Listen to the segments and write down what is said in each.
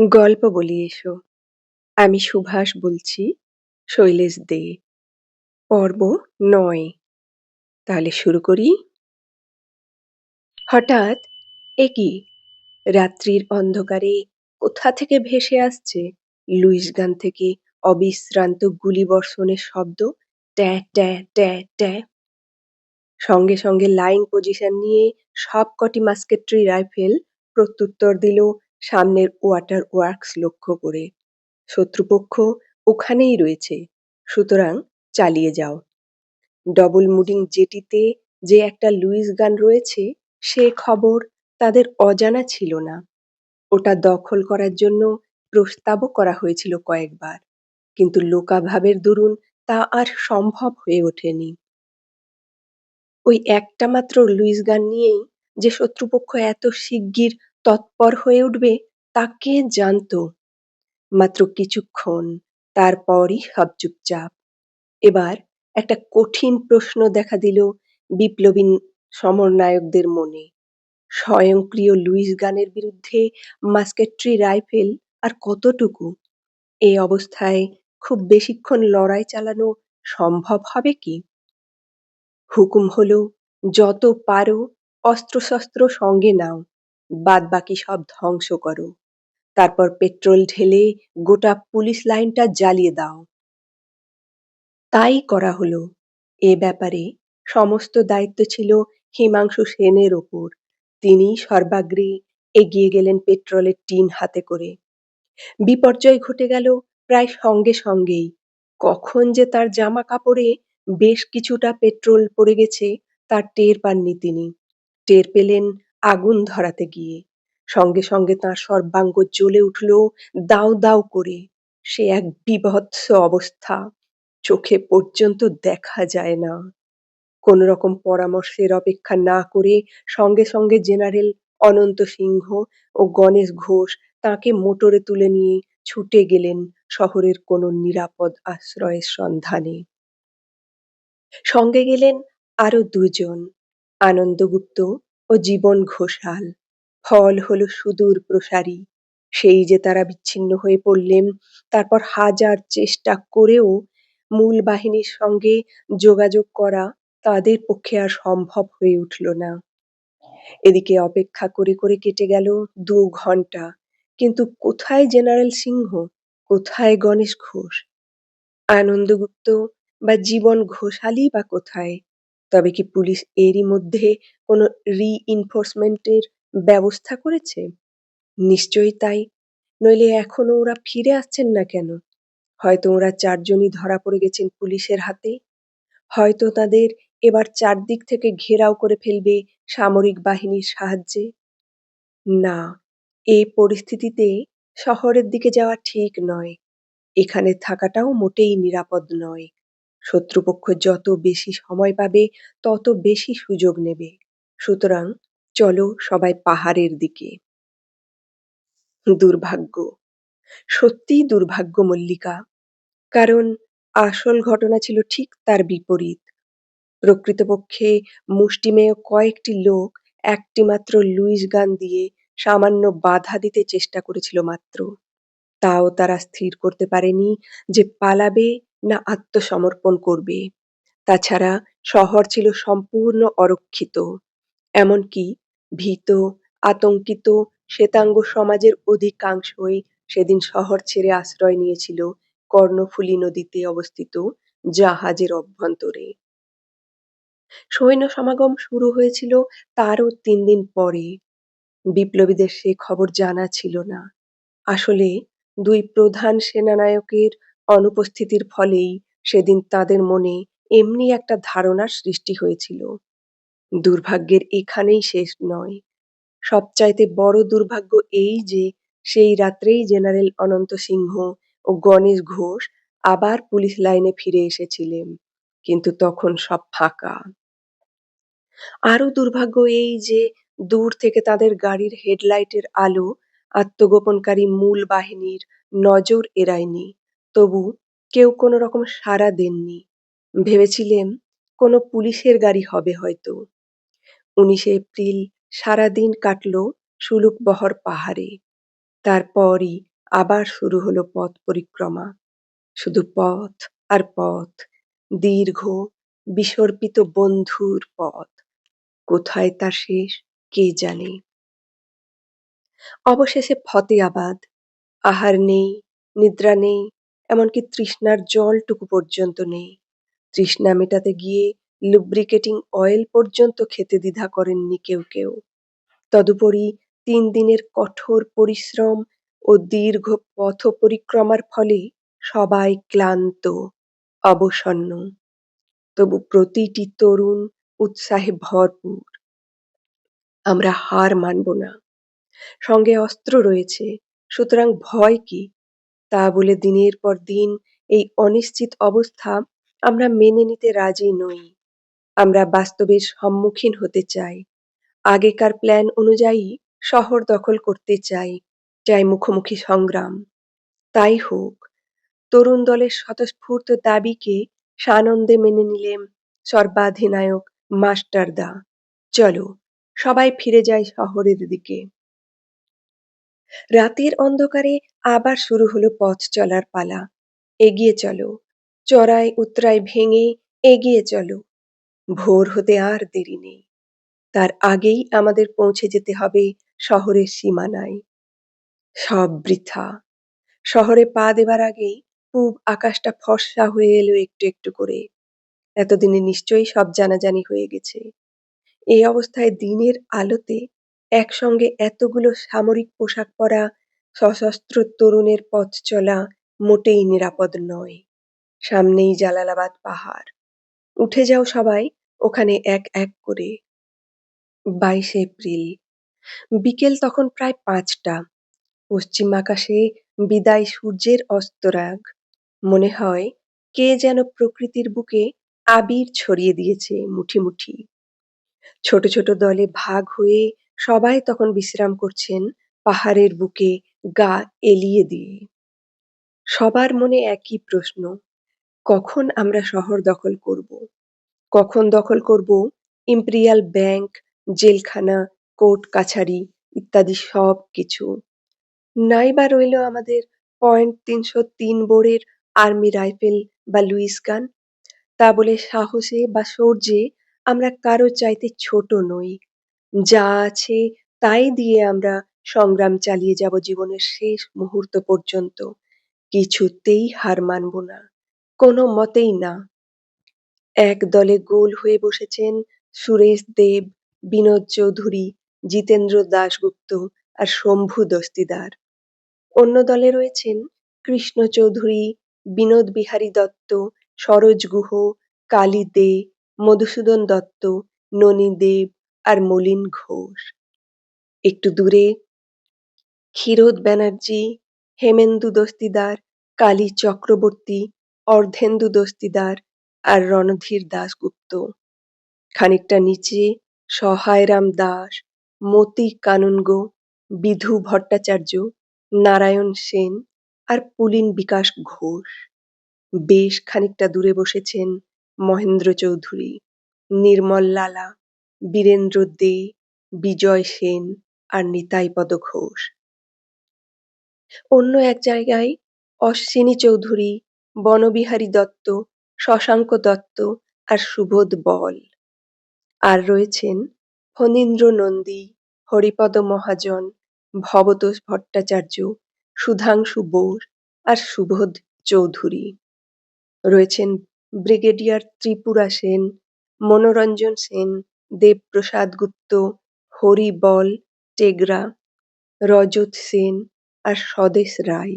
গল্প বলি এসো। আমি সুভাষ বলছি, শৈলেশ দে। পর্ব ৯। তাহলে শুরু করি। হঠাৎ এ কি? রাত্রির অন্ধকারে কোথা থেকে ভেসে আসছে লুইস গান থেকে অবিশ্রান্ত গুলিবর্ষণের শব্দ। ট্যা ট্যা ট্যা ট্যা। সঙ্গে সঙ্গে লাইন পজিশন নিয়ে সবকটি মাস্কেট্রি রাইফেল প্রত্যুত্তর দিল সামনের ওয়াটার ওয়ার্কস লক্ষ্য করে। শত্রুপক্ষ ওখানেই রয়েছে, সুতরাং চালিয়ে যাও। ডবল মুডিং জেটিতে যে একটা লুইস গান রয়েছে সে খবর তাদের অজানা ছিল না। ওটা দখল করার জন্য প্রস্তাবও করা হয়েছিল কয়েকবার, কিন্তু লোকাভাবের দরুন তা আর সম্ভব হয়ে ওঠেনি। ওই একটা মাত্র লুইস গান নিয়েই যে শত্রুপক্ষ এত শিগগির তৎপর হয়ে উঠবে তা কে জানত। মাত্র কিছুক্ষণ, তারপরই সব চুপচাপ। এবার একটা কঠিন প্রশ্ন দেখা দিল বিপ্লবী সমরনায়কদের মনে। স্বয়ংক্রিয় লুইস গানের বিরুদ্ধে মাস্কেট্রি রাইফেল আর কতটুকু? এই অবস্থায় খুব বেশিক্ষণ লড়াই চালানো সম্ভব হবে কি? হুকুম হলো, যত পারো অস্ত্রশস্ত্র সঙ্গে নাও, বাদবাকি সব ধ্বংস করো। তারপর পেট্রোল ঢেলে গোটা পুলিশ লাইনটা জ্বালিয়ে দাও। তাই করা হলো। এ ব্যাপারে সমস্ত দায়িত্ব ছিল হিমাংশু সেনের ওপর। তিনি সর্বাগ্রে এগিয়ে গেলেন পেট্রোলের টিন হাতে করে। বিপর্যয় ঘটে গেল প্রায় সঙ্গে সঙ্গেই। কখন যে তার জামা কাপড়ে বেশ কিছুটা পেট্রোল পড়ে গেছে তার টের পাননি তিনি। টের পেলেন আগুন ধরাতে গিয়ে। সঙ্গে সঙ্গে তার সর্বাঙ্গ জ্বলে উঠল দাউ দাউ করে। সে এক বীভৎস অবস্থা, চোখে পর্যন্ত দেখা যায় না। কোনো রকম পরামর্শের অপেক্ষা না করে সঙ্গে সঙ্গে জেনারেল অনন্ত সিংহ ও গণেশ ঘোষ তাকে মোটরে তুলে নিয়ে ছুটে গেলেন শহরের কোনো নিরাপদ আশ্রয়ের সন্ধানে। সঙ্গে গেলেন আরো দুজন, আনন্দগুপ্ত ও জীবন ঘোষাল। ফল হলো সুদূর প্রসারী। সেই যে তারা বিচ্ছিন্ন হয়ে পড়লেন, তারপর হাজার চেষ্টা করেও মূল বাহিনীর সঙ্গে যোগাযোগ করা তাদের পক্ষে আর সম্ভব হয়ে উঠল না। এদিকে অপেক্ষা করে করে কেটে গেল ২ ঘন্টা, কিন্তু কোথায় জেনারেল সিংহ, কোথায় গণেশ ঘোষ? আনন্দগুপ্ত বা জীবন ঘোষালই বা কোথায়? তবে কি পুলিশ এরই মধ্যে কোনো রি-ইনফোর্সমেন্টের ব্যবস্থা করেছে? নিশ্চয়ই তাই, নইলে এখনো ওরা ফিরে আসছেন না কেন? হয়তো ওরা ৪ জনই ধরা পড়ে গেছেন পুলিশের হাতে। হয়তো তাদের এবার চারদিক থেকে ঘেরাও করে ফেলবে সামরিক বাহিনীর সাহায্যে। না, এই পরিস্থিতিতে শহরের দিকে যাওয়া ঠিক নয়। এখানে থাকাটাও মোটেই নিরাপদ নয়। শত্রুপক্ষ যত বেশি সময় পাবে তত বেশি সুযোগ নেবে। সুতরাং চলো সবাই পাহাড়ের দিকে। দুর্ভাগ্য, সত্যিই দুর্ভাগ্য মল্লিকা। কারণ আসল ঘটনা ছিল ঠিক তার বিপরীত। প্রকৃতপক্ষে মুষ্টিমেয় কয়েকটি লোক একটিমাত্র লুইস গান দিয়ে সামান্য বাধা দিতে চেষ্টা করেছিল মাত্র। তাও তারা স্থির করতে পারেনি যে পালাবে না আত্মসমর্পণ করবে। তাছাড়া শহর ছিল সম্পূর্ণ অরক্ষিত। এমনকি ভীত, আতঙ্কিত শ্বেতাঙ্গ সমাজের অধিকাংশই সেদিন শহর ছেড়ে আশ্রয় নিয়েছিল কর্ণফুলী নদীতে অবস্থিত জাহাজের অভ্যন্তরে। সৈন্য সমাগম শুরু হয়েছিল তারও ৩ দিন পরে। বিপ্লবীদের সে খবর জানা ছিল না। আসলে ২ প্রধান সেনানায়কের অনুপস্থিতির ফলেই সেদিন তাদের মনে এমনি একটা ধারণার সৃষ্টি হয়েছিল। দুর্ভাগ্যের এখানেই শেষ নয়। সবচাইতে বড় দুর্ভাগ্য এই যে সেই রাত্রেই জেনারেল অনন্ত সিংহ ও গণেশ ঘোষ আবার পুলিশ লাইনে ফিরে এসেছিলেন, কিন্তু তখন সব ফাঁকা। আরো দুর্ভাগ্য এই যে দূর থেকে তাদের গাড়ির হেডলাইটের আলো আত্মগোপনকারী মূল বাহিনীর নজর এড়ায়নি। তবু কেউ কোনো রকম সাড়া দেননি। ভেবেছিলেন কোনো পুলিশের গাড়ি হবে হয়তো। ১৯ এপ্রিল সারাদিন কাটল সুলুকবহর পাহাড়ে। তারপরই আবার শুরু হলো পথ পরিক্রমা। শুধু পথ আর পথ, দীর্ঘ বিসর্পিত বন্ধুর পথ। কোথায় তার শেষ কে জানে। অবশেষে ফতেয়াবাদ। আহার নেই, নিদ্রা নেই, এমনকি তৃষ্ণার জলটুকু পর্যন্ত নেই। তৃষ্ণা মেটাতে গিয়ে লুব্রিকেটিং অয়েল পর্যন্ত খেতে দ্বিধা করেননি কেউ কেউ। তদুপরি ৩ দিনের কঠোর পরিশ্রম ও দীর্ঘ পথ পরিক্রমার ফলে সবাই ক্লান্ত, অবসন্ন। তবু প্রতিটি তরুণ উৎসাহে ভরপুর। আমরা হার মানব না। সঙ্গে অস্ত্র রয়েছে, সুতরাং ভয় কি? তা বলে দিনের পর দিন এই অনিশ্চিত অবস্থা আমরা মেনে নিতে রাজি নই। আমরা বাস্তবের সম্মুখীন হতে চাই। আগেকার প্ল্যান অনুযায়ী শহর দখল করতে চাই। চাই মুখোমুখি সংগ্রাম। তাই হোক। তরুণ দলের স্বতঃস্ফূর্ত দাবিকে সানন্দে মেনে নিলেন সর্বাধিনায়ক মাস্টারদা। চলো, সবাই ফিরে যাই শহরের দিকে। রাতের অন্ধকারে আবার শুরু হলো পথ চলার পালা। এগিয়ে চলো, চড়াই উতরাই ভেঙে এগিয়ে চলো। ভোর হতে আর দেরি নেই। তার আগেই আমাদের পৌঁছে যেতে হবে শহরের সীমানায়। সব বৃথা। শহরে পা দেবার আগেই পূব আকাশটা ফর্সা হয়ে এলো একটু একটু করে। এতদিনে নিশ্চয়ই সব জানাজানি হয়ে গেছে। এই অবস্থায় দিনের আলোতে একসঙ্গে এতগুলো সামরিক পোশাক পরা সশস্ত্র তরুণের পথ চলা মোটেই নিরাপদ নয়। সামনেই জালালাবাদ পাহাড়। উঠে যাও সবাই ওখানে এক এক করে। ২২ এপ্রিল। বিকেল তখন প্রায় ৫টা। পশ্চিম আকাশে বিদায় সূর্যের অস্তরাগ। মনে হয় কে যেন প্রকৃতির বুকে আবির ছড়িয়ে দিয়েছে মুঠি মুঠি। ছোট ছোট দলে ভাগ হয়ে সবাই তখন বিশ্রাম করছেন পাহাড়ের বুকে গা এলিয়ে দিয়ে। সবার মনে একই প্রশ্ন, কখন আমরা শহর দখল করব? কখন দখল করব ইম্পেরিয়াল ব্যাংক, জেলখানা, কোর্ট কাছারি ইত্যাদি সব কিছু? নাইবা রইল আমাদের .৩০৩ বোরের আর্মি রাইফেল বা লুইস গান। তা বলে সাহসে বা শৌর্যে আমরা কারো চাইতে ছোট নই। যা আছে তাই দিয়ে আমরা সংগ্রাম চালিয়ে যাব জীবনের শেষ মুহূর্ত পর্যন্ত। কিছুতেই হার মানব না, কোনো মতেই না। এক দলে গোল হয়ে বসেছেন সুরেশ দেব, বিনোদ চৌধুরী, জিতেন্দ্র দাশগুপ্ত আর শম্ভু দস্তিদার। অন্য দলে রয়েছেন কৃষ্ণ চৌধুরী, বিনোদ বিহারী দত্ত, সরোজ গুহ, কালী দে, মধুসূদন দত্ত, ননী দেব আর মলিন ঘোষ। একটু দূরে ক্ষীরোদ ব্যানার্জি, হেমেন্দু দস্তিদার, কালী চক্রবর্তী, অর্ধেন্দু দস্তিদার আর রণধীর দাশগুপ্ত। খানিকটা নিচে সহায়রাম দাস, মতি কানুনগো, বিধু ভট্টাচার্য, নারায়ণ সেন আর পুলিন বিকাশ ঘোষ। বেশ খানিকটা দূরে বসেছেন মহেন্দ্র চৌধুরী, নির্মল লালা, বীরেন্দ্র দে, বিজয় সেন আর নিতাইপদ ঘোষ। অন্য এক জায়গায় অশ্বিনী চৌধুরী, বনবিহারী দত্ত, শশাঙ্ক দত্ত আর সুবোধ বল। আর রয়েছেন ফণীন্দ্র নন্দী, হরিপদ মহাজন, ভবতোষ ভট্টাচার্য, সুধাংশু বোস আর সুবোধ চৌধুরী। রয়েছেন ব্রিগেডিয়ার ত্রিপুরা সেন, মনোরঞ্জন সেন, দেবপ্রসাদ গুপ্ত, হরি বল টেগরা, রজত সেন আর স্বদেশ রায়।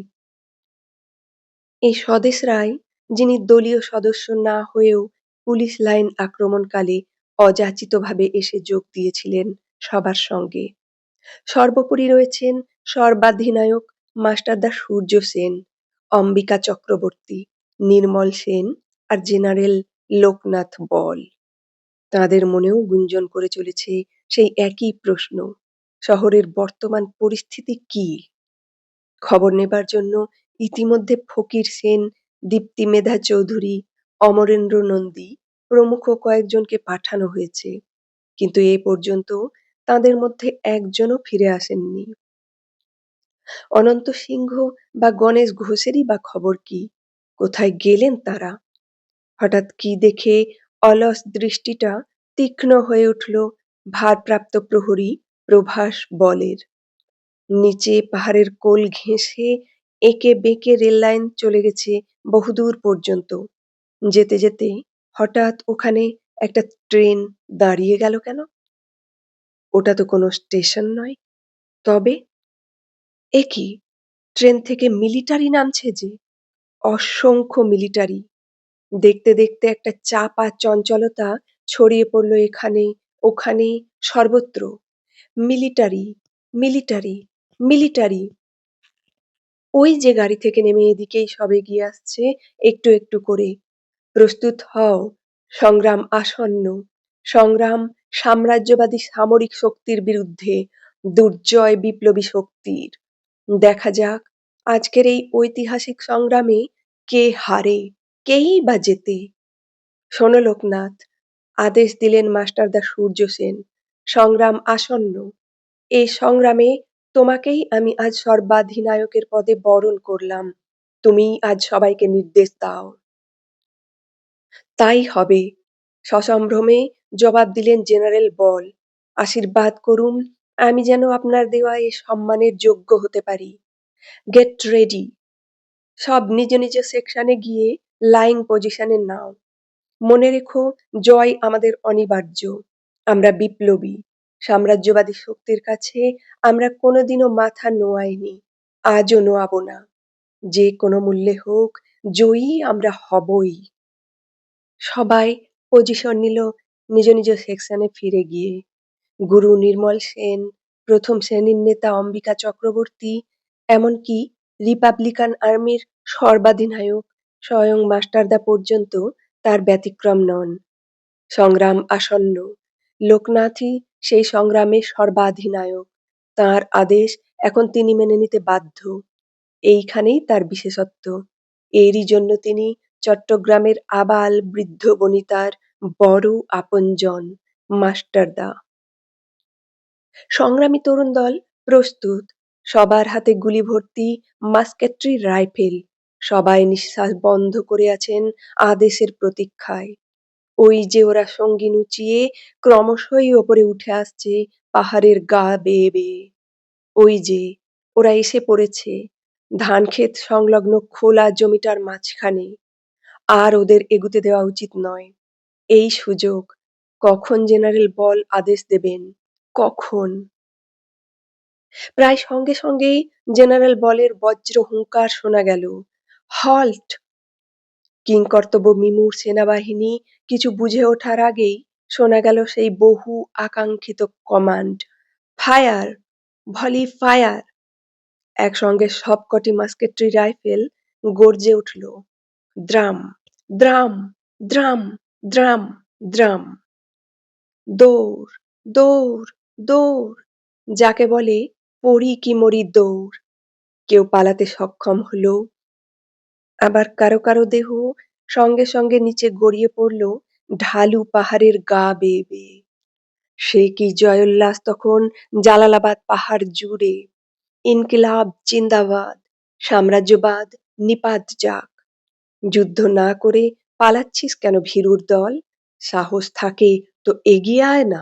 এই স্বদেশ রায়, যিনি দলীয় সদস্য না হয়েও পুলিশ লাইন আক্রমণকালে অযাচিতভাবে এসে যোগ দিয়েছিলেন সবার সঙ্গে। সর্বোপরি রয়েছেন সর্বাধিনায়ক মাস্টারদা সূর্য সেন, অম্বিকা চক্রবর্তী, নির্মল সেন আর জেনারেল লোকনাথ বল। তাঁদের মনেও গুঞ্জন করে চলেছে সেই একই প্রশ্ন, শহরের বর্তমান পরিস্থিতি কি? খবর নেবার জন্য ইতিমধ্যে ফকির সেন, দীপ্তিমেধা চৌধুরী, অমরেন্দ্র নন্দী প্রমুখ কয়েকজনকে পাঠানো হয়েছে, কিন্তু এ পর্যন্ত তাঁদের মধ্যে একজনও ফিরে আসেননি। অনন্ত সিংহ বা গণেশ ঘোষেরই বা খবর কি? কোথায় গেলেন তারা? হঠাৎ কি দেখে অলস দৃষ্টিটা তীক্ষ্ণ হয়ে উঠল ভারপ্রাপ্ত প্রহরী প্রভাস বলের। নিচে পাহাড়ের কোল ঘেঁষে এঁকে বেঁকে রেললাইন চলে গেছে বহুদূর পর্যন্ত। যেতে যেতে হঠাৎ ওখানে একটা ট্রেন দাঁড়িয়ে গেল কেন? ওটা তো কোনো স্টেশন নয়। তবে এ কি? ট্রেন থেকে মিলিটারি নামছে যে! অসংখ্য মিলিটারি। দেখতে দেখতে একটা চাপা চঞ্চলতা ছড়িয়ে পড়ল এখানে ওখানে সর্বত্র। Military, military, military. ওই যে গাড়ি থেকে নেমে এদিকেই সব এগিয়ে আসছে একটু একটু করে। প্রস্তুত হও, সংগ্রাম আসন্ন। সংগ্রাম সাম্রাজ্যবাদী সামরিক শক্তির বিরুদ্ধে, দুর্জয় বিপ্লবী শক্তির। দেখা যাক আজকের এই ঐতিহাসিক সংগ্রামে কে হারে, কেই বা জেতে। শোনো লোকনাথ, আদেশ দিলেন মাস্টারদা সূর্য সেন, সংগ্রাম আসন্ন। এই সংগ্রামে তোমাকেই আমি আজ সর্বাধিনায়কের পদে বরণ করলাম। তুমিই আজ সবাইকে নির্দেশ দাও। তাই হবে, সসম্ভ্রমে জবাব দিলেন জেনারেল বল। আশীর্বাদ করুন আমি যেন আপনার দেওয়া এ সম্মানের যোগ্য হতে পারি। Get ready. সব নিজ নিজ সেকশনে গিয়ে লাইন পজিশনে নাও। মনে রেখো, জয় আমাদের অনিবার্য। আমরা বিপ্লবী। সাম্রাজ্যবাদী শক্তির কাছে আমরা কোনোদিনও মাথা নোয়াইনি, আজও নোয়াবো না। যে কোনো মূল্যে হোক, জয়ী আমরা হবই। সবাই পজিশন নিল নিজ নিজ সেকশনে ফিরে গিয়ে। গুরু নির্মল সেন, প্রথম শ্রেণীর নেতা অম্বিকা চক্রবর্তী, এমনকি রিপাবলিকান আর্মির সর্বাধিনায়ক স্বয়ং মাস্টারদা পর্যন্ত তার ব্যতিক্রম নন। সংগ্রাম আসন্ন। লোকনাথই সেই সংগ্রামের সর্বাধিনায়ক। তাঁর আদেশ এখন তিনি মেনে নিতে বাধ্য। এইখানেই তার বিশেষত্ব। এরই জন্য তিনি চট্টগ্রামের আবাল বৃদ্ধ বনিতার বড় আপনজন, মাস্টারদা। সংগ্রামী তরুণ দল প্রস্তুত। সবার হাতে গুলি ভর্তি মাস্কেট্রি রাইফেল। সবাই নিঃশ্বাস বন্ধ করে আছেন আদেশের প্রতীক্ষায়। ওই যে ওরা সঙ্গী নুচিয়ে ক্রমশই ওপরে উঠে আসছে পাহাড়ের গা বেয়ে বেয়ে। ওই যে ওরা এসে পড়েছে ধানক্ষেত সংলগ্ন খোলা জমিটার মাঝখানে। আর ওদের এগুতে দেওয়া উচিত নয়। এই সুযোগ। কখন জেনারেল বল আদেশ দেবেন, কখন? প্রায় সঙ্গে সঙ্গেই জেনারেল বলের বজ্র হুঙ্কার শোনা গেল। হল্ট! কিংকর্তব্য বিমূঢ় সেনাবাহিনী কিছু বুঝে ওঠার আগেই শোনা গেল সেই বহু আকাঙ্ক্ষিত কমান্ড, ফায়ার! Volley fire! একসঙ্গে সবকটি মাস্কেট্রি রাইফেল গর্জে উঠল। দ্রাম, দ্রাম, দ্রাম, দ্রাম, দ্রাম। দৌড়, দৌড়, দৌড়! যাকে বলে পড়ি কি মরি দৌড়। কেউ পালাতে সক্ষম হলো, আবার কারো কারো দেহ সঙ্গে সঙ্গে নিচে গড়িয়ে পড়ল ঢালু পাহাড়ের গা বেয়ে বেয়ে। সে কি জয়োল্লাস তখন জালালাবাদ পাহাড় জুড়ে! ইনকিলাব জিন্দাবাদ! সাম্রাজ্যবাদ নিপাত যাক! যুদ্ধ না করে পালাচ্ছিস কেন ভীরুর দল? সাহস থাকে তো এগিয়ে আয় না।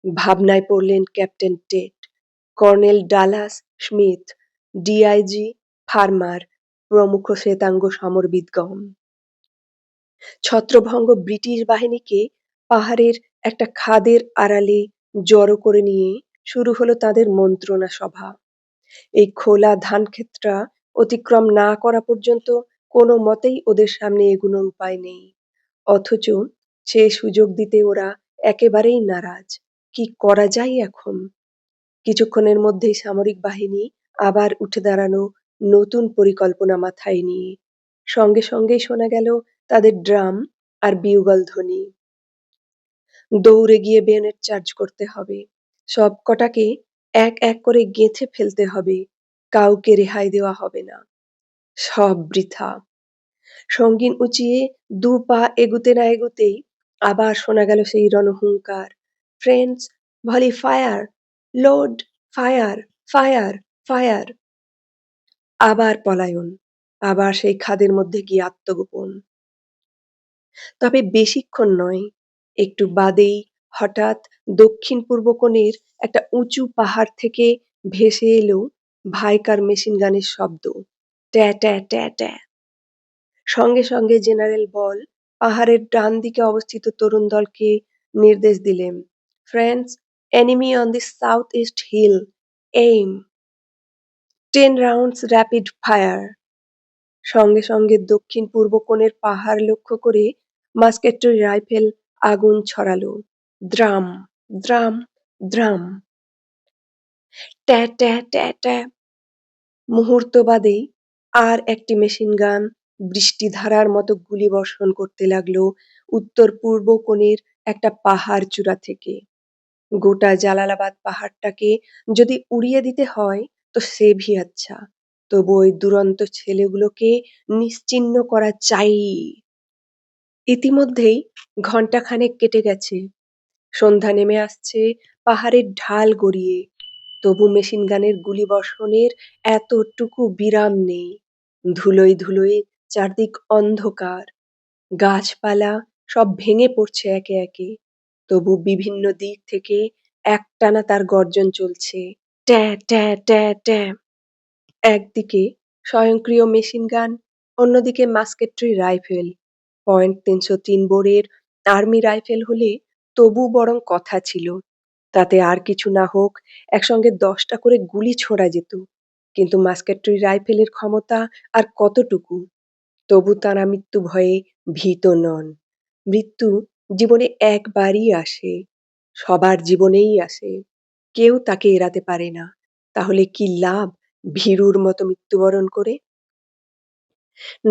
ভাবনায় পড়লেন captain TET, colonel Dallas Smith, DIG farmer প্রমুখ শ্বেতাঙ্গ সমরবিদগণ। ছত্রভঙ্গ ব্রিটিশ বাহিনীকে পাহাড়ের একটা খাদের আড়ালে জড়ো করে নিয়ে শুরু হলো তাদের মন্ত্রণা সভা। এই খোলা ধানক্ষেতটা অতিক্রম না করা পর্যন্ত কোনো মতেই ওদের সামনে এগুনোর উপায় নেই। অথচ সে সুযোগ দিতে ওরা একেবারেই নারাজ। কি করা যায় এখন? কিছুক্ষণের মধ্যেই সামরিক বাহিনী আবার উঠে দাঁড়ানো নতুন পরিকল্পনা মাথায় নিয়ে। সঙ্গে সঙ্গেই শোনা গেল তাদের ড্রাম আর বিউগল ধ্বনি। দৌড়ে গিয়ে বেয়োনেট চার্জ করতে হবে। সব কটাকে এক এক করে গেঁথে ফেলতে হবে। কাউকে রেহাই দেওয়া হবে না। সব বৃথা। সঙ্গীন উঁচিয়ে দু পা এগুতে না এগুতেই আবার শোনা গেল সেই রণহুঙ্কার, friends, volley fire! Load! Fire! Fire! Fire! আবার পলায়ন, আবার সেই খাদের মধ্যে গিয়ে আত্মগোপন। তবে বেশিক্ষণ নয়, একটু বাদেই হঠাৎ দক্ষিণ-পূর্ব কোণের একটা উঁচু পাহাড় থেকে ভেসে এলো ভাইকার মেশিন গানের শব্দ। ট্যাঁ, ট্যাঁ, ট্যাঁ, ট্যাঁ। সঙ্গে সঙ্গে জেনারেল বল পাহাড়ের ডান দিকে অবস্থিত তরুণ দলকে নির্দেশ দিলেন, "friends, enemy on the southeast hill, aim, 10 rounds rapid fire." সঙ্গে সঙ্গে দক্ষিণ পূর্ব কোণের পাহাড় লক্ষ্য করে মাস্কেটরি রাইফেল আগুন ছড়ালো। দ্রাম, দ্রাম, দ্রাম। ট্যাঁ, ট্যাঁ, ট্যাঁ, ট্যাঁ। মুহূর্ত বাদেই আর একটি মেশিন গান বৃষ্টিধারার মতো গুলিবর্ষণ করতে লাগলো উত্তর পূর্ব কোণের একটা পাহাড় চূড়া থেকে। গোটা জালালাবাদ পাহাড়টাকে যদি উড়িয়ে দিতে হয় তো সে ভি আচ্ছা, তবু ওই দুরন্ত ছেলেগুলোকে নিশ্চিহ্ন করা চাই। ইতিমধ্যেই ঘণ্টাখানেক কেটে গেছে, সন্ধ্যা নেমে আসছে পাহাড়ের ঢাল গড়িয়ে, তবু মেশিন গানের গুলিবর্ষণের এতটুকু বিরাম নেই। ধুলোয় ধুলোয় চারদিক অন্ধকার, গাছপালা সব ভেঙে পড়ছে একে একে, তবু বিভিন্ন দিক থেকে একটানা তার গর্জন চলছে। ট্যাঁ ট্যাঁ ট্যাঁ ট্যাঁ। একদিকে স্বয়ংক্রিয় মেশিন গান, অন্যদিকে মাস্কেট্রি রাইফেল। .৩০৩ বোরের আর্মি রাইফেল হলে তবু বরং কথা ছিল, তাতে আর কিছু না হোক একসঙ্গে ১০টা করে গুলি ছোড়া যেত। কিন্তু মাস্কেট্রি রাইফেলের ক্ষমতা আর কতটুকু? তবু তাঁরা মৃত্যু ভয়ে ভীত নন। মৃত্যু জীবনে একবারই আসে, সবার জীবনেই আসে, কেউ তাকে এড়াতে পারে না। তাহলে কি লাভ ভীরুর মতো মৃত্যুবরণ করে?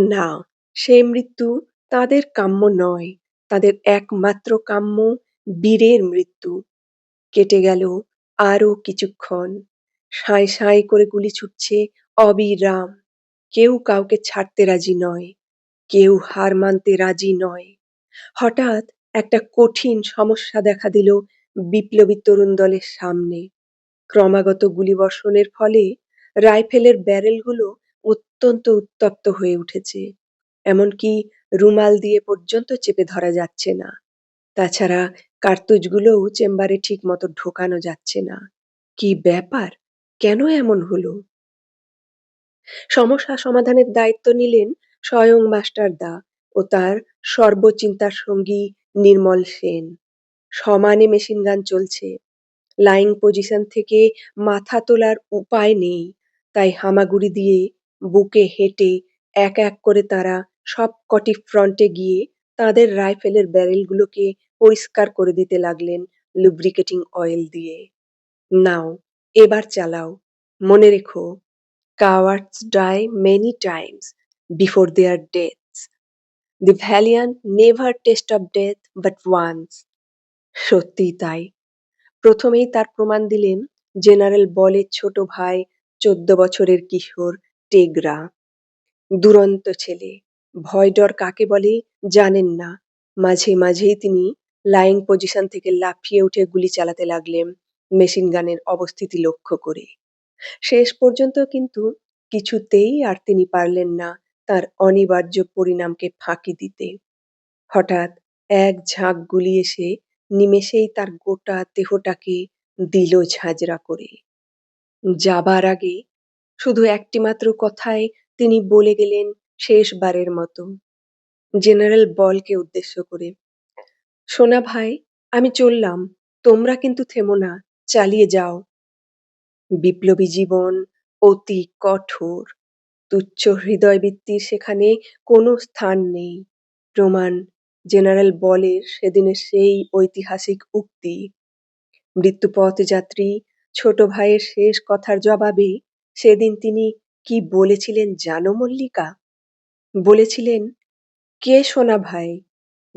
না, সে মৃত্যু তাদের কাম্য নয়, তাদের একমাত্র কাম্য বীরের মৃত্যু। কেটে গেল আরো কিছুক্ষণ, সাঁই সাঁই করে গুলি ছুটছে অবিরাম। কেউ কাউকে ছাড়তে রাজি নয়, কেউ হার মানতে রাজি নয়। হঠাৎ একটা কঠিন সমস্যা দেখা দিল বিপ্লবী তরুণ দলের সামনে। ক্রমাগত গুলিবর্ষণের ফলে রাইফেলের ব্যারেলগুলো অত্যন্ত উত্তপ্ত হয়ে উঠেছে, এমনকি রুমাল দিয়ে পর্যন্ত চেপে ধরা যাচ্ছে না। তাছাড়া কার্তুজগুলোও চেম্বারে ঠিক মতো ঢোকানো যাচ্ছে না। কি ব্যাপার, কেন এমন হলো? সমস্যা সমাধানের দায়িত্ব নিলেন স্বয়ং মাস্টারদা ও তার সর্বচিন্তার সঙ্গী নির্মল সেন। সমানে মেশিন গান চলছে, লাইং পজিশন থেকে মাথা তোলার উপায় নেই, তাই হামাগুড়ি দিয়ে বুকে হেঁটে এক এক করে তারা সবকটি ফ্রন্টে গিয়ে তাদের রাইফেলের ব্যারেলগুলোকে পরিষ্কার করে দিতে লাগলেন লুব্রিকেটিং অয়েল দিয়ে। নাও, এবার চালাও। মনে রেখো, cowards die many times before their deaths. The valiant never taste of death but once. সত্যিই তাই। প্রথমেই তার প্রমাণ দিলেন জেনারেল বলের ছোট ভাই ১৪ বছরের কিশোর টেগরা। দুরন্ত ছেলে, ভয় ডর কাকে বলে জানেন না। মাঝে মাঝেই তিনি লাইং পজিশন থেকে লাফিয়ে উঠে গুলি চালাতে লাগলেন মেশিন গানের অবস্থিতি লক্ষ্য করে। শেষ পর্যন্ত কিন্তু কিছুতেই আর তিনি পারলেন না তার অনিবার্য পরিণামকে ফাঁকি দিতে। হঠাৎ এক ঝাঁক গুলি এসে নিমেষেই তার গোটা দেহটাকে দিল ঝাঁঝরা করে। যাবার আগে শুধু একটি মাত্র কথায় তিনি বলে গেলেন শেষবারের মতো জেনারেল বলকে উদ্দেশ্য করে, "সোনা ভাই, আমি চললাম, তোমরা কিন্তু থেমো না, চালিয়ে যাও।" বিপ্লবী জীবন অতি কঠোর, তুচ্ছ হৃদয়বৃত্তির সেখানে কোনো স্থান নেই। প্রমাণ জেনারেল বলের সেদিনের সেই ঐতিহাসিক উক্তি। মৃত্যুপথযাত্রী ছোট ভাইয়ের শেষ কথার জবাবে সেদিন তিনি কি বলেছিলেন জানো মল্লিকা? বলেছিলেন, "কে সোনা ভাই?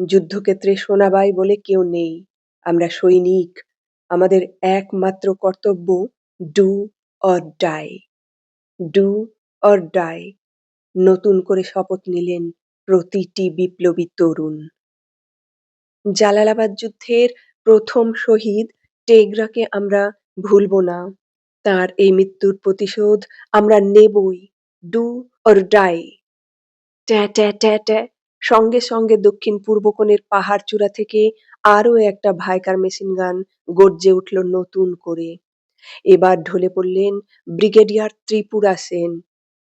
যুদ্ধক্ষেত্রে সোনাবাই বলে কেউ নেই। আমরা সৈনিক। আমাদের একমাত্র কর্তব্য do or die, do or die." নতুন করে শপথ নিলেন প্রতিটি বিপ্লবী তরুণ। জালালাবাদ যুদ্ধের প্রথম শহীদ টেগরাকে আমরা ভুলব না। তার এই মৃত্যুর প্রতিশোধ আমরা নেবই, ডু অর ডাই। ট্যা ট্যা ট্যা ট্যা। সঙ্গে সঙ্গে দক্ষিণ পূর্ব কোণের পাহাড় চূড়া থেকে আরো একটা ভাইকার মেশিন গান গর্জে উঠল নতুন করে। এবার ঢলে পড়লেন ব্রিগেডিয়ার ত্রিপুরা সেন।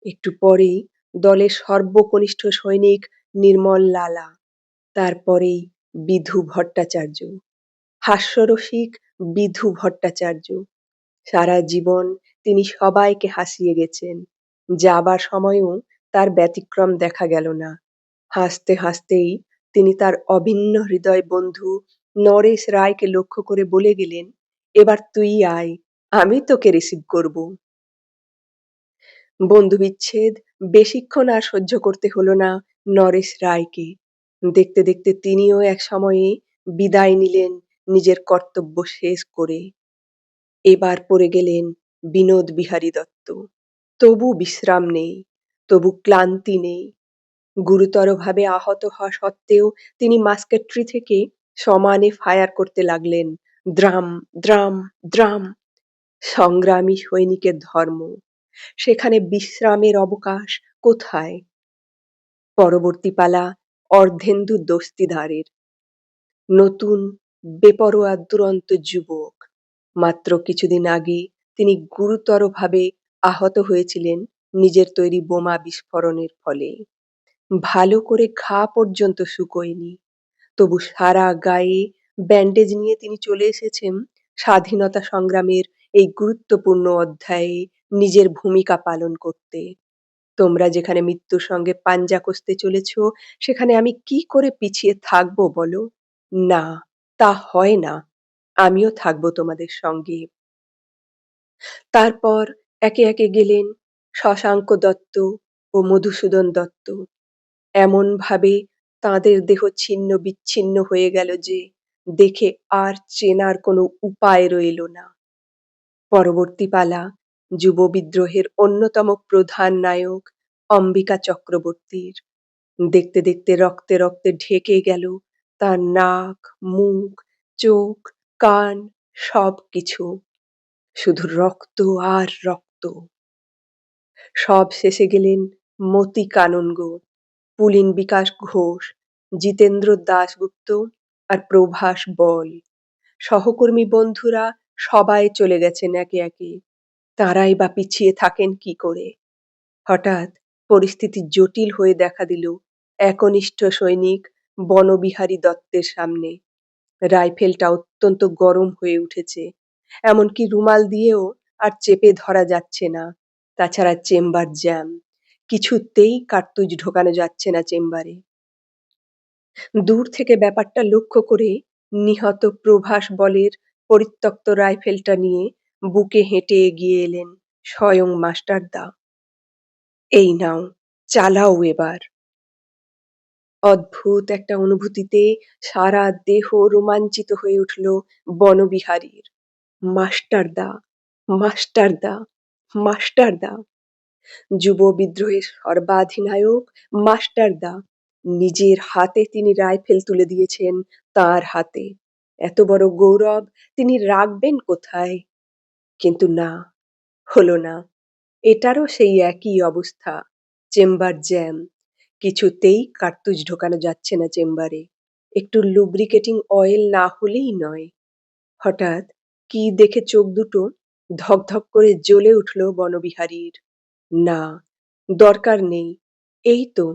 একটু পরেই দলের সর্বকনিষ্ঠ সৈনিক নির্মল লালা। তারপরেই বিধু ভট্টাচার্য, হাস্যরসিক বিধু ভট্টাচার্য। সারা জীবন তিনি সবাইকে হাসিয়ে গেছেন, যাবার সময়ও তার ব্যতিক্রম দেখা গেল না। হাসতে হাসতেই তিনি তার অভিন্ন হৃদয় বন্ধু নরেশ রায়কে লক্ষ্য করে বলে গেলেন, এবার তুই আয়, আমি তোকে রিসিভ করব। বন্ধু বিচ্ছেদ বেশিক্ষণ আর সহ্য করতে হলো না নরেশ রায়কে। দেখতে দেখতে তিনিও এক সময়ে বিদায় নিলেন নিজের কর্তব্য শেষ করে। এবার পড়ে গেলেন বিনোদ বিহারী দত্ত। তবু বিশ্রাম নেই, তবু ক্লান্তি নেই। গুরুতরভাবে আহত হওয়া সত্ত্বেও তিনি মাস্কেট্রি থেকে সমানে ফায়ার করতে লাগলেন। দ্রাম দ্রাম দ্রাম। সংগ্রামী সৈনিকের ধর্ম, সেখানে বিশ্রামের অবকাশ কোথায়? পরবর্তী পালা অর্ধেন্দু দস্তিদারের। নতুন বেপরোয়া দুরন্ত যুবক। মাত্র কিছুদিন আগে তিনি গুরুতরভাবে আহত হয়েছিলেন নিজের তৈরি বোমা বিস্ফোরণের ফলে। ভালো করে ঘা পর্যন্ত শুকোয়নি, তবু সারা গায়ে ব্যান্ডেজ নিয়ে তিনি চলে এসেছেন স্বাধীনতা সংগ্রামের এই গুরুত্বপূর্ণ অধ্যায়ে নিজের ভূমিকা পালন করতে। তোমরা যেখানে মৃত্যুর সঙ্গে পাঞ্জা কষতে চলেছ, সেখানে আমি কি করে পিছিয়ে থাকবো বলো? না, তা হয় না। আমিও থাকবো তোমাদের সঙ্গে। তারপর একে একে গেলেন শশাঙ্ক দত্ত ও মধুসূদন দত্ত। এমন ভাবে তাঁদের দেহ ছিন্ন বিচ্ছিন্ন হয়ে গেল যে দেখে আর চেনার কোনো উপায় রইল না। পরবর্তী পালা যুব বিদ্রোহের অন্যতম প্রধান নায়ক অম্বিকা চক্রবর্তীর। দেখতে দেখতে রক্তে রক্তে ঢেকে গেল তার নাক, মুখ, চোখ, কান, সবকিছু। শুধু রক্ত আর রক্ত। সব শেষে গেলেন মতি কাননগো, পুলিন বিকাশ ঘোষ, জিতেন্দ্র দাশগুপ্ত আর প্রভাস বল। সহকর্মী বন্ধুরা সবাই চলে গেছেন একে একে। তারাই বা পিছিয়ে থাকেন কি করে? হঠাৎ পরিস্থিতি জটিল হয়ে দেখা দিল একনিষ্ঠ সৈনিক বনবিহারী দত্তের সামনে। রাইফেলটা অত্যন্ত গরম হয়ে উঠেছে, এমনকি রুমাল দিয়েও আর চেপে ধরা যাচ্ছে না। তাছাড়া চেম্বার জ্যাম, কিছুতেই কার্তুজ ঢোকানো যাচ্ছে না চেম্বারে। দূর থেকে ব্যাপারটা লক্ষ্য করে নিহত প্রভাস বলের পরিত্যক্ত রাইফেলটা নিয়ে বুকে হেঁটে এগিয়ে এলেন স্বয়ং মাস্টারদা। এই নাও, চালাও এবার। অদ্ভুত একটা অনুভূতিতে সারা দেহ রোমাঞ্চিত হয়ে উঠল বনবিহারীর। মাস্টারদা, মাস্টারদা, মাস্টারদা। যুব বিদ্রোহের সর্বাধিনায়ক মাস্টারদা। নিজের হাতে তিনি রাইফেল তুলে দিয়েছেন তার হাতে। এত বড় গৌরব তিনি রাখবেন কোথায়? কিন্তু না, হলো না। এটারও সেই একই অবস্থা, চেম্বার জ্যাম। কিছুতেই কার্তুজ ঢোকানো যাচ্ছে না চেম্বারে। একটু লুব্রিকেটিং অয়েল না হলেই নয়। হঠাৎ কি দেখে চোখ দুটো ধকধক করে জ্বলে উঠল বনবিহারীর। না, দরকার নেই। এই তো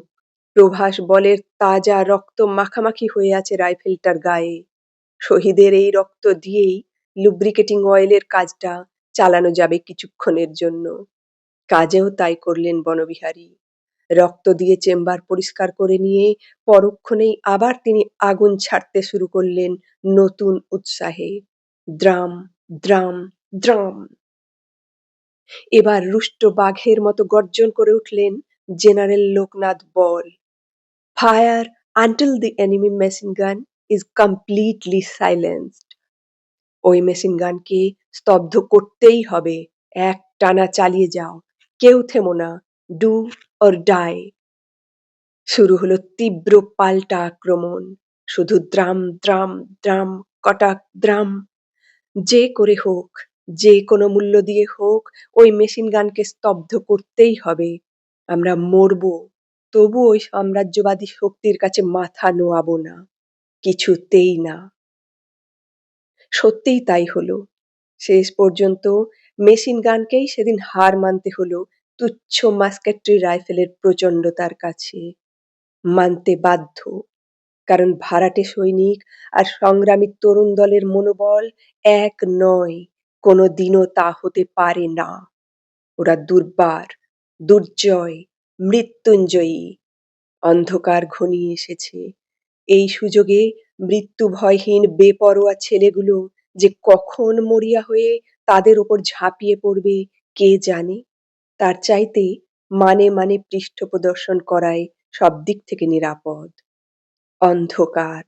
প্রভাস বলের তাজা রক্ত মাখামাখি হয়ে আছে রাইফেলটার গায়ে। শহীদের এই রক্ত দিয়েই লুব্রিকেটিং অয়েলের কাজটা চালানো যাবে কিছুক্ষণের জন্য। কাজেও তাই করলেন বনবিহারী। রক্ত দিয়ে চেম্বার পরিষ্কার করে নিয়ে পরক্ষণেই আবার তিনি আগুন ছাড়তে শুরু করলেন নতুন উৎসাহে। দ্রাম দ্রাম দ্রাম। এবার রুষ্ট বাঘের মতো গর্জন করে উঠলেন general Loknath Bal. Fire until the enemy machine gun is completely silenced. ওই মেশিন গানকে স্তব্ধ করতেই হবে। এক টানা চালিয়ে যাও, কেউ থেমো না। Do or die. শুরু হলো তীব্র পাল্টা আক্রমণ। শুধু দ্রাম দ্রাম দ্রাম, কটাক দ্রাম। যে করে হোক, যে কোনো মূল্য দিয়ে হোক, ওই মেশিন গানকে স্তব্ধ করতেই হবে। আমরা মরব, তবু ওই সাম্রাজ্যবাদী শক্তির কাছে মাথা নোয়াবো না, কিছুতেই না। সত্যিই তাই হলো। শেষ পর্যন্ত মেশিন গানকেই সেদিন হার মানতে হলো তুচ্ছ মাস্কেট্রি রাইফেলের প্রচণ্ডতার কাছে। মানতে বাধ্য, কারণ ভাড়াটে সৈনিক আর সংগ্রামী তরুণ দলের মনোবল এক নয়, কোনোদিনও তা হতে পারে না। ওরা দুর্বার, দুর্জয়, মৃত্যুঞ্জয়ী। অন্ধকার ঘনিয়ে এসেছে, এই সুযোগে মৃত্যু ভয়হীন বেপরোয়া ছেলেগুলো যে কখন মরিয়া হয়ে তাদের ওপর ঝাঁপিয়ে পড়বে কে জানে। তার চাইতে মানে মানে পৃষ্ঠপ্রদর্শন করাই সব দিক থেকে নিরাপদ। অন্ধকার,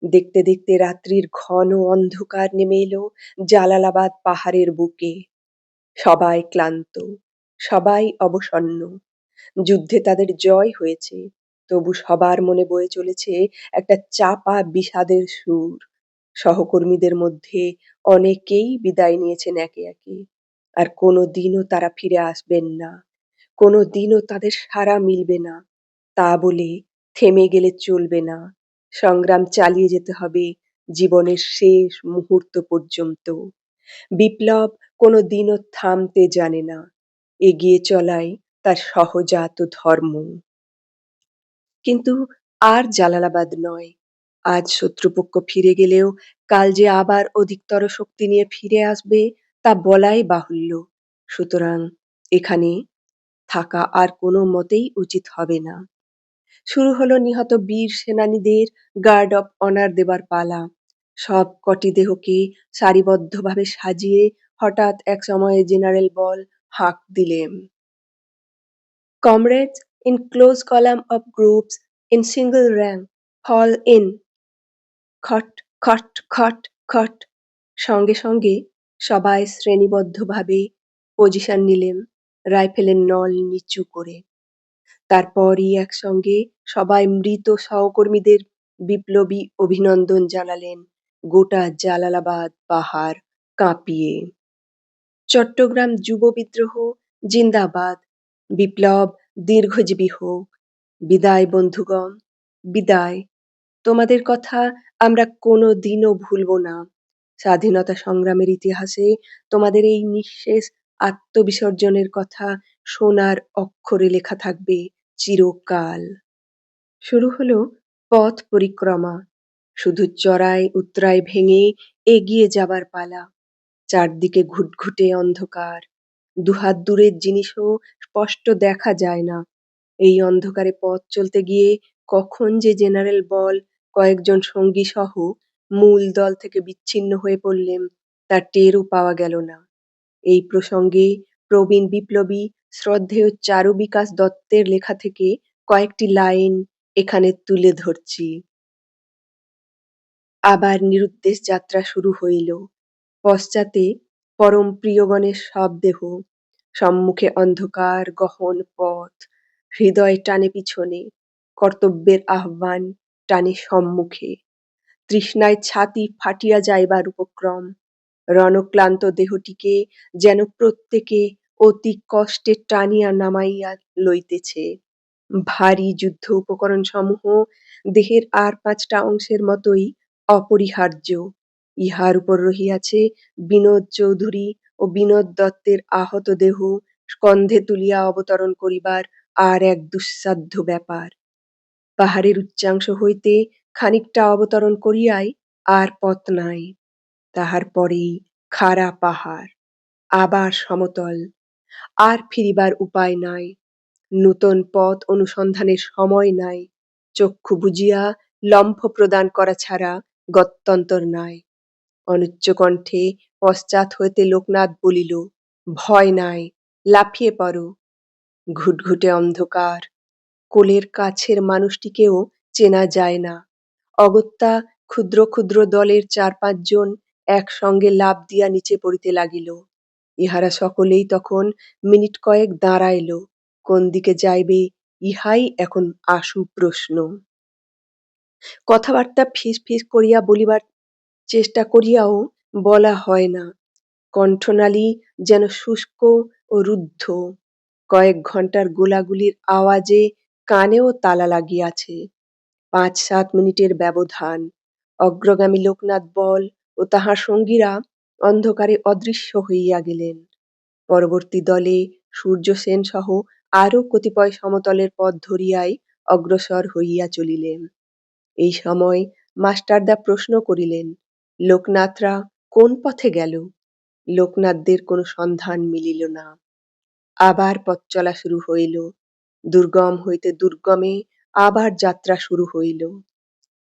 দেখতে দেখতে রাত্রির ঘন অন্ধকার নেমে এলো জালালাবাদ পাহাড়ের বুকে। সবাই ক্লান্ত, সবাই অবসন্ন। যুদ্ধে তাদের জয় হয়েছে, তবু সবার মনে বয়ে চলেছে একটা চাপা বিষাদের সুর। সহকর্মীদের মধ্যে অনেকেই বিদায় নিয়েছেন একে একে, আর কোনোদিনও তারা ফিরে আসবেন না, কোনোদিনও তাদের সাড়া মিলবে না। তা বলে থেমে গেলে চলবে না, সংগ্রাম চালিয়ে যেতে হবে জীবনের শেষ মুহূর্ত পর্যন্ত। বিপ্লব কোনোদিনও থামতে জানে না, এগিয়ে চলাই তার সহজাত ধর্ম। কিন্তু আর জালালাবাদ নয়। আজ শত্রুপক্ষ ফিরে গেলেও কাল যে আবার অধিকতর শক্তি নিয়ে ফিরে আসবে তা বলাই বাহুল্য। সুতরাং এখানে থাকা আর কোনো মতেই উচিত হবে না। শুরু হলো নিহত বীর সেনানীদের গার্ড অফ অনার দেবার পালা। সব কটি দেহকে সারিবদ্ধভাবে সাজিয়ে হঠাৎ এক সময়ে জেনারেল বল হাঁক দিলেন, comrades in close column of groups in single rank fall in. খট খট খট খট। সঙ্গে সঙ্গে সবাই শ্রেণীবদ্ধভাবে পজিশন নিলেন, রাইফেলের নল নিচু করে। তারপরই একসঙ্গে সবাই মৃত সহকর্মীদের বিপ্লবী অভিনন্দন জানালেন গোটা জালালাবাদ পাহাড় কাঁপিয়ে। চট্টগ্রাম যুব বিদ্রোহ জিন্দাবাদ, বিপ্লব দীর্ঘজীবী হোক। বিদায় বন্ধুগণ, বিদায়। তোমাদের কথা আমরা কোনো দিনও ভুলব না। স্বাধীনতা সংগ্রামের ইতিহাসে তোমাদের এই নিঃশেষ আত্মবিসর্জনের কথা সোনার অক্ষরে লেখা থাকবে চিরকাল। শুরু হলো পথ পরিক্রমা, শুধু চড়াই উতরাই ভেঙে এগিয়ে যাবার পালা। চারদিকে ঘুটঘুটে অন্ধকার, দুহাত দূরের জিনিসও স্পষ্ট দেখা যায় না। এই অন্ধকারে পথ চলতে গিয়ে কখন যে জেনারেল বল কয়েকজন সঙ্গী সহ মূল দল থেকে বিচ্ছিন্ন হয়ে পড়লেন তার টেরও পাওয়া গেল না। এই প্রসঙ্গে প্রবীণ বিপ্লবী শ্রদ্ধেয় চারু বিকাশ দত্তের লেখা থেকে কয়েকটি লাইন এখানে তুলে ধরছি। আবার নিরুদ্দেশ যাত্রা শুরু হইল। পশ্চাতে পরম প্রিয়গণের সব দেহ, সম্মুখে অন্ধকার গহন পথ, হৃদয় টানে পিছনে, কর্তব্যের আহ্বান টানে সম্মুখে। তৃষ্ণায় ছাতি ফাটিয়া যাইবার উপক্রম। রণক্লান্ত দেহটিকে যেন প্রত্যেকে অতি কষ্টে টানিয়া নামাইয়া লইতেছে। ভারী যুদ্ধ উপকরণ সমূহ দেহের আর পাঁচটা অংশের মতোই অপরিহার্য। ইহার উপর রহিয়াছে বিনোদ চৌধুরী ও বিনোদ দত্তের আহত দেহ স্কন্ধে তুলিয়া অবতরণ করিবার আর এক দুঃসাধ্য ব্যাপার। পাহাড়ের উচ্চাংশ হইতে খানিকটা অবতরণ করিয়াই আর পথ নাই। তাহার পরেই খাড়া পাহাড়, আবার সমতল। আর ফিরিবার উপায় নাই, নূতন পথ অনুসন্ধানের সময় নাই। চক্ষু বুজিয়া লম্ফ প্রদান করা ছাড়া গত্যন্তর নাই। অনুচ্চ কণ্ঠে পশ্চাৎ হইতে লোকনাথ বলিল, ভয় নাই, লাফিয়ে পড়ো। ঘুটঘুটে অন্ধকার, কোলের কাছের মানুষটিকেও চেনা যায় না। অগত্যা ক্ষুদ্র ক্ষুদ্র দলের ৪-৫ জন একসঙ্গে লাফ দিয়া নিচে পড়িতে লাগিল। ইহারা সকলেই তখন মিনিট কয়েক দাঁড়াইল। কোন দিকে যাইবে ইহাই এখন আশু প্রশ্ন। কথাবার্তা ফিস ফিস করিয়া বলিবার চেষ্টা করিয়াও বলা হয় না। কণ্ঠনালী যেন শুষ্ক ও রুদ্ধ। কয়েক ঘণ্টার গোলাগুলির আওয়াজে কানেও তালা লাগিয়াছে। ৫-৭ মিনিটের ব্যবধান। অগ্রগামী লোকনাথ বল ও তাহার সঙ্গীরা অন্ধকারে অদৃশ্য হইয়া গেলেন। পরবর্তী দলে সূর্যসেন সহ আরও কতিপয় সমতলের পথ ধরিয়াই অগ্রসর হইয়া চলিলেন। এই সময় মাস্টারদা প্রশ্ন করিলেন, লোকনাথরা কোন পথে গেল? লোকনাথদের কোনো সন্ধান মিলিল না। আবার পথ চলা শুরু হইল। দুর্গম হইতে দুর্গমে আবার যাত্রা শুরু হইল।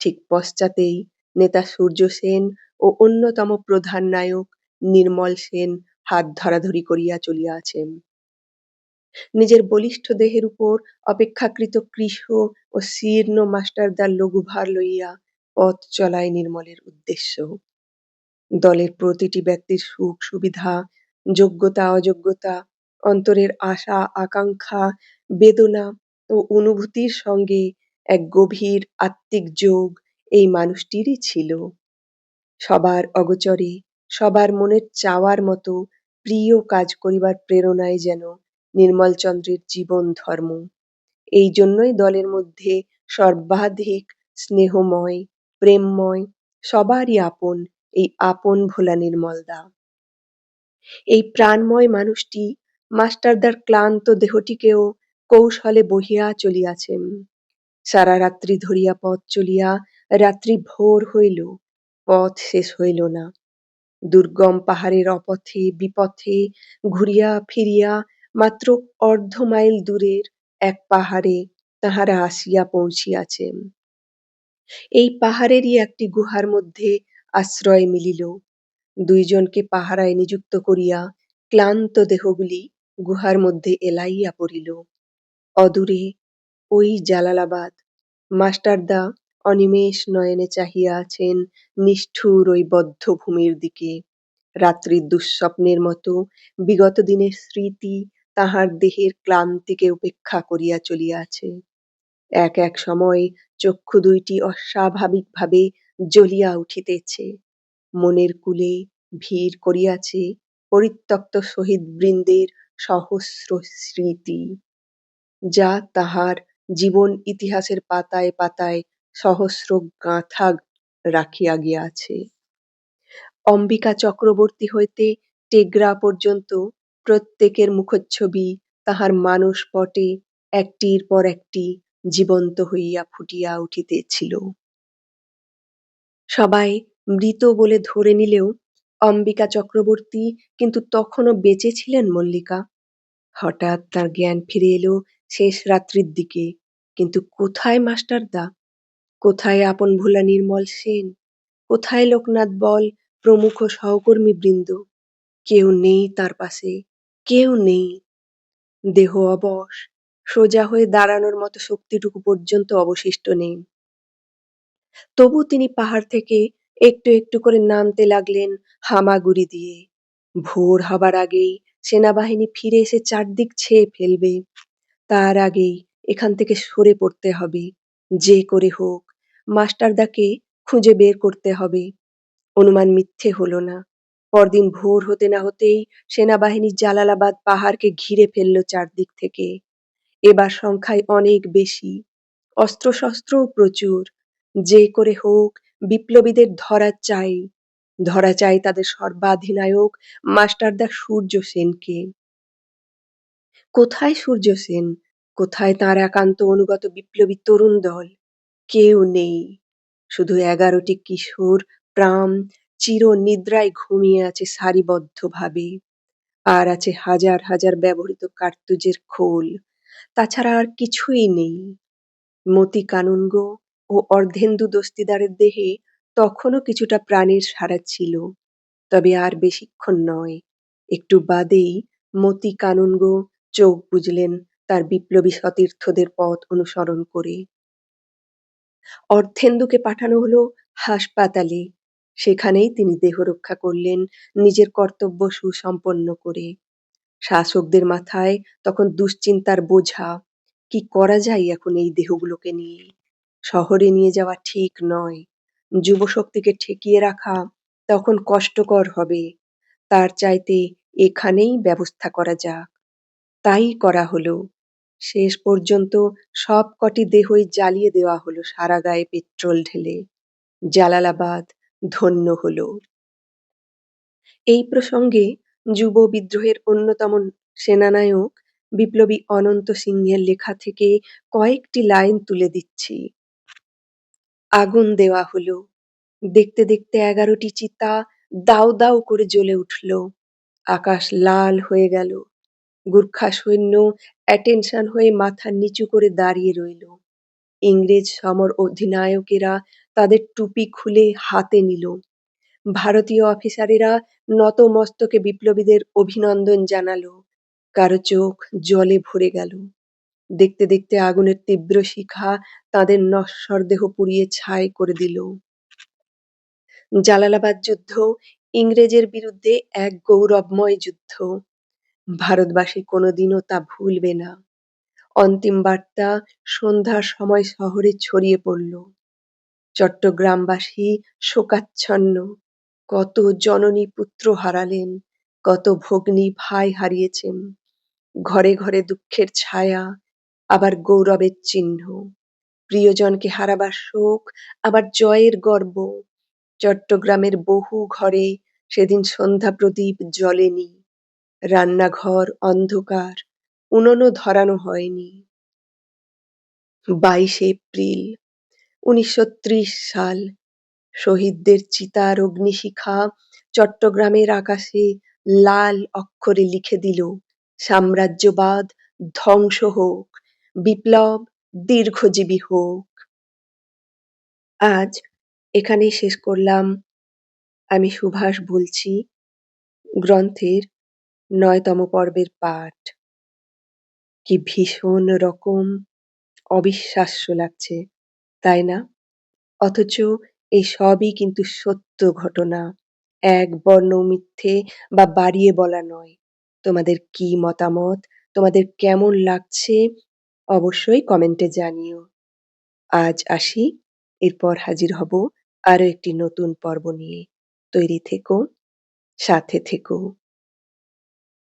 ঠিক পশ্চাতেই নেতা সূর্য সেন ও অন্যতম প্রধান নায়ক নির্মল সেন হাত ধরাধরি করিয়া চলিয়াছেন। নিজের বলিষ্ঠ দেহের উপর অপেক্ষাকৃত কৃশ ও শীর্ণ মাস্টারদার লঘুভার লইয়া পথ চলায় নির্মলের উদ্দেশ্য। দলের প্রতিটি ব্যক্তির সুখ সুবিধা, যোগ্যতা অযোগ্যতা, অন্তরের আশা আকাঙ্ক্ষা, বেদনা ও অনুভূতির সঙ্গে এক গভীর আত্মিক যোগ এই মানুষটিরই ছিল। সবার অগোচরে, সবার মনের চাওয়ার মতো প্রিয় কাজ করিবার প্রেরণাই যেন নির্মলচন্দ্রের জীবন ধর্ম। এই জন্যই দলের মধ্যে সর্বাধিক স্নেহময়, প্রেমময়, সবারই আপন এই আপন ভোলা নির্মলদা। এই প্রাণময় মানুষটি মাস্টারদার ক্লান্ত দেহটিকেও কৌশলে বহিয়া চলিয়াছেন। সারা রাত্রি ধরিয়া পথ চলিয়া রাত্রি ভোর হইল, পথ শেষ হইল না। দুর্গম পাহাড়ের অপথে বিপথে ঘুরিয়া ফিরিয়া মাত্র অর্ধ মাইল দূরের এক পাহাড়ে তাহারা আসিয়া পৌঁছিয়াছেন। এই পাহাড়েরই একটি গুহার মধ্যে আশ্রয় মিলিল। দুইজনকে পাহারায় নিযুক্ত করিয়া ক্লান্ত দেহগুলি গুহার মধ্যে এলাইয়া পড়িল। অদূরে ওই জালালাবাদ। মাস্টারদা অনিমেষ নয়নে চাহিয়া আছেন নিষ্ঠুর ওই বদ্ধ ভূমির দিকে। রাত্রির দুঃস্বপ্নের মতো বিগত দিনের স্মৃতি তাহার দেহের ক্লান্তিকে উপেক্ষা করিয়া চলিয়াছে। এক এক সময় চক্ষু দুইটি অস্বাভাবিকভাবে জ্বলিয়া উঠিতেছে। মনের কূলে ভিড় করিয়াছে পরিত্যক্ত শহীদবৃন্দের সহস্র স্মৃতি, যা তাহার জীবন ইতিহাসের পাতায় পাতায় সহস্র গাঁথা রাখিয়া গিয়াছে। অম্বিকা চক্রবর্তী হইতে টেগ্রা পর্যন্ত প্রত্যেকের মুখচ্ছবি তাহার মানসপটে একটির পর একটি জীবন্ত হইয়া ফুটিয়া উঠিতেছিল। সবাই মৃত বলে ধরে নিলেও অম্বিকা চক্রবর্তী কিন্তু তখনও বেঁচে ছিলেন মল্লিকা। হঠাৎ তার জ্ঞান ফিরে এলো শেষ রাত্রির দিকে। কিন্তু কোথায় মাস্টারদা? কোথায় আপন ভোলা নির্মল সেন? কোথায় লোকনাথ বল প্রমুখ সহকর্মীবৃন্দ? কেউ নেই তার পাশে, কেউ নেই। দেহ অবশ, সোজা হয়ে দাঁড়ানোর মতো শক্তিটুকু পর্যন্ত অবশিষ্ট নেই। তবু তিনি পাহাড় থেকে একটু একটু করে নামতে লাগলেন হামাগুড়ি দিয়ে। ভোর হবার আগেই সেনাবাহিনী ফিরে এসে চারদিক ছেয়ে ফেলবে। তার আগেই এখান থেকে সরে পড়তে হবে। যে করে হোক মাস্টারদাকে খুঁজে বের করতে হবে। অনুমান মিথ্যে হলো না। পরদিন ভোর হতে না হতেই সেনাবাহিনী জালালাবাদ পাহাড়কে ঘিরে ফেলল চারদিক থেকে। এবার সংখ্যায় অনেক বেশি, অস্ত্রশস্ত্রও প্রচুর। যে করে হোক বিপ্লবীদের ধরা চাই। ধরা চাই তাদের সর্বাধিনায়ক মাস্টারদা সূর্য সেনকে। কোথায় সূর্য সেন? কোথায় তাঁর একান্ত অনুগত বিপ্লবী তরুণ দল? কেউ নেই। শুধু 11টি কিশোর প্রাণ চির নিদ্রায় ঘুমিয়ে আছে সারিবদ্ধভাবে। আর আছে হাজার হাজার ব্যবহৃত কার্তুজের খোল। তাছাড়া আর কিছুই নেই। মতি কানুনগো ও অর্ধেন্দু দস্তিদারের দেহে তখনও কিছুটা প্রাণের সাড়া ছিল, তবে আর বেশিক্ষণ নয়। একটু বাদেই মতি কানুনগো চোখ বুজলেন তার বিপ্লবী সতীর্থদের পথ অনুসরণ করে। অর্ধেন্দুকে পাঠানো হলো হাসপাতালে। সেখানেই তিনি দেহ রক্ষা করলেন নিজের কর্তব্য সুসম্পন্ন করে। শাসকদের মাথায় তখন দুশ্চিন্তার বোঝা। কি করা যায় এখন এই দেহগুলোকে নিয়ে? শহরে নিয়ে যাওয়া ঠিক নয়। যুবশক্তিকে ঠেকিয়ে রাখা তখন কষ্টকর হবে। তার চাইতে এখানেই ব্যবস্থা করা যাক। তাই করা হলো। শেষ পর্যন্ত সবকটি দেহই জ্বালিয়ে দেওয়া হলো সারা গায়ে পেট্রোল ঢেলে। জালালাবাদ ধন্য হলো। এই প্রসঙ্গে যুব বিদ্রোহের অন্যতম সেনানায়ক বিপ্লবী অনন্ত সিংহের লেখা থেকে কয়েকটি লাইন তুলে দিচ্ছি। আগুন দেওয়া হলো। দেখতে দেখতে 11টি চিতা দাউ দাউ করে জ্বলে উঠল। আকাশ লাল হয়ে গেল। গুর্খা সৈন্য অ্যাটেনশন হয়ে মাথা নিচু করে দাঁড়িয়ে রইল। ইংরেজ সমর অধিনায়কেরা তাদের টুপি খুলে হাতে নিল। ভারতীয় অফিসারেরা নতমস্তকে বিপ্লবীদের অভিনন্দন জানালো। কারো চোখ জলে ভরে গেল। দেখতে দেখতে আগুনের তীব্র শিখা তাদের নশ্বর দেহ পুড়িয়ে ছাই করে দিল। জালালাবাদ যুদ্ধ ইংরেজের বিরুদ্ধে এক গৌরবময় যুদ্ধ। ভারতবাসী কোনোদিনও তা ভুলবে না। অন্তিম বার্তা সন্ধ্যার সময় শহরে ছড়িয়ে পড়ল। চট্টগ্রামবাসী শোকাচ্ছন্ন। কত জননী পুত্র হারালেন, কত ভগ্নী ভাই হারিয়েছেন। ঘরে ঘরে দুঃখের ছায়া, আবার গৌরবের চিহ্ন। প্রিয়জনকে হারাবার শোক, আবার জয়ের গর্ব। চট্টগ্রামের বহু ঘরে সেদিন সন্ধ্যা প্রদীপ জ্বলেনি। রান্নাঘর অন্ধকার, উনুনও ধরানো হয়নি। 22শে এপ্রিল 1930 সাল। শহীদদের চিতার অগ্নিশিখা চট্টগ্রামের আকাশে লাল অক্ষরে লিখে দিল, সাম্রাজ্যবাদ ধ্বংস হোক, বিপ্লব দীর্ঘজীবী হোক। আজ এখানেই শেষ করলাম। আমি সুভাষ বলছি, গ্রন্থের 9তম পর্বের পাঠ। কি ভীষণ রকম অবিশ্বাস্য লাগছে, তাই না? অথচ এই সবই কিন্তু সত্য ঘটনা। এক বর্ণ মিথ্যে বা বাড়িয়ে বলা নয়। তোমাদের কি মতামত, তোমাদের কেমন লাগছে অবশ্যই কমেন্টে জানিও। আজ আসি, এরপর হাজির হব আরো একটি নতুন পর্ব নিয়ে। তৈরি থেকো, সাথে থেকো।